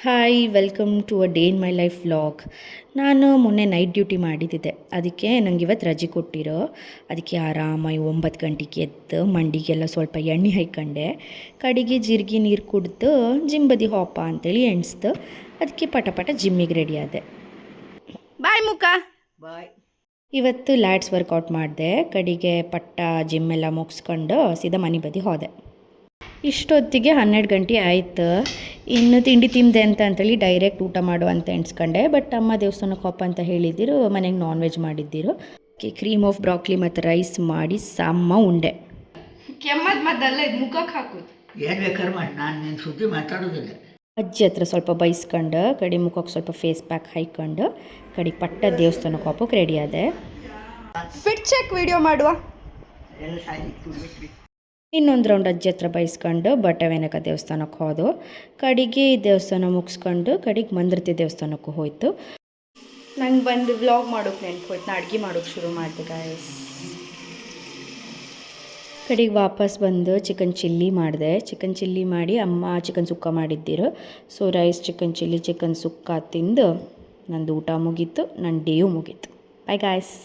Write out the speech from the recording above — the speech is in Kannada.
Hi welcome to a day in my life vlog. ನಾನು ಮೊನ್ನೆ ನೈಟ್ ಡ್ಯೂಟಿ ಮಾಡಿದ್ದೆ, ಅದಕ್ಕೆ ನಂಗೆ ಇವತ್ತು ರಜೆ ಕೊಟ್ಟಿರೋ. ಅದಕ್ಕೆ ಆರಾಮಾಗಿ 9 ಗಂಟೆಗೆ ಎದ್ದು ಮಂಡಿಗೆಲ್ಲ ಸ್ವಲ್ಪ ಎಣ್ಣೆ ಹಾಯ್ಕೊಂಡೆ, ಕಡೆಗೆ ಜೀರಿಗೆ ನೀರು ಕುಡ್ದು ಜಿಮ್ ಬದಿ ಹೋಪ ಅಂತೇಳಿ ಎಣಿಸ್ತು. ಅದಕ್ಕೆ ಪಟ ಜಿಮ್ಮಿಗೆ ರೆಡಿ ಆದೆ. ಬಾಯ್ ಮುಖ ಬಾಯ್. ಇವತ್ತು ಲ್ಯಾಟ್ಸ್ ವರ್ಕೌಟ್ ಮಾಡಿದೆ, ಕಡೆಗೆ ಪಟ್ಟ ಜಿಮ್ ಎಲ್ಲ ಮುಗಿಸ್ಕೊಂಡು ಸೀದಾ ಮನೆ ಬದಿ ಹೋದೆ. ಇಷ್ಟೊತ್ತಿಗೆ 12 ಗಂಟೆ ಆಯಿತು. ಇನ್ನು ತಿಂಡಿ ತಿಂದೆ ಅಂತೇಳಿ ಡೈರೆಕ್ಟ್ ಊಟ ಮಾಡು ಅಂತ ಎಣಿಸ್ಕೊಂಡೆ. ಬಟ್ ಅಮ್ಮ ದೇವಸ್ಥಾನಕ್ಕೆ ಹೋಪ ಅಂತ ಹೇಳಿದ್ದಿರು, ಮನೆಗೆ ನಾನ್ ವೆಜ್ ಮಾಡಿದ್ದಿರು. ಕ್ರೀಮ್ ಆಫ್ ಬ್ರಾಕ್ಲಿ ಮತ್ತು ರೈಸ್ ಮಾಡಿ ಸಮ್ಮ ಉಂಡೆ. ಕೆಮ್ಮದ್ ಮದ್ದಲ್ಲ ಇದು ಮುಖಕ್ಕೆ ಹಾಕೋದು. ಏನು ಬೇಕಾದ್ರೆ ಮಾಡಿ, ನಾನು ನಿನ್ನ ಸುದ್ದಿ ಮಾತಾಡೋದಿಲ್ಲ. ಅಜ್ಜಿ ಹತ್ರ ಸ್ವಲ್ಪ ಬೈಸ್ಕೊಂಡು, ಕಡೆ ಮುಖಕ್ಕೆ ಸ್ವಲ್ಪ ಫೇಸ್ ಪ್ಯಾಕ್ ಹಾಯ್ಕೊಂಡು, ಕಡೆ ಪಟ್ಟ ದೇವಸ್ಥಾನಕ್ಕೆ ಹೋಗೋಕೆ ರೆಡಿ ಆದೆ. ಫಿಟ್ ಚೆಕ್ ವಿಡಿಯೋ ಮಾಡುವ. ಇನ್ನೊಂದು ರೌಂಡ್ ಅಜ್ಜಿ ಹತ್ರ ಬೈಸ್ಕೊಂಡು ಬಟ್ಟೆವೇನಕ ದೇವಸ್ಥಾನಕ್ಕೆ ಹೋದು. ಕಡೆಗೆ ದೇವಸ್ಥಾನ ಮುಗಿಸ್ಕೊಂಡು ಕಡೆಗೆ ಮಂದ್ರತಿ ದೇವಸ್ಥಾನಕ್ಕೂ ಹೋಯ್ತು. ನಂಗೆ ಬಂದು ವ್ಲಾಗ್ ಮಾಡೋಕೆ ನೆನಪು ಹೋಯ್ತು, ನಾ ಅಡುಗೆ ಮಾಡೋಕೆ ಶುರು ಮಾಡಿದೆ ಗಾಯ್ಸ್. ಕಡೆಗೆ ವಾಪಸ್ ಬಂದು ಚಿಕನ್ ಚಿಲ್ಲಿ ಮಾಡಿದೆ. ಚಿಕನ್ ಚಿಲ್ಲಿ ಮಾಡಿ ಅಮ್ಮ ಚಿಕನ್ ಸುಕ್ಕ ಮಾಡಿದ್ದಿರು. So rice, chicken chilli, chicken sukka ತಿಂದು ನಂದು ಊಟ ಮುಗೀತು, ನನ್ನ ಡೇಯೂ ಮುಗೀತು. Bye guys.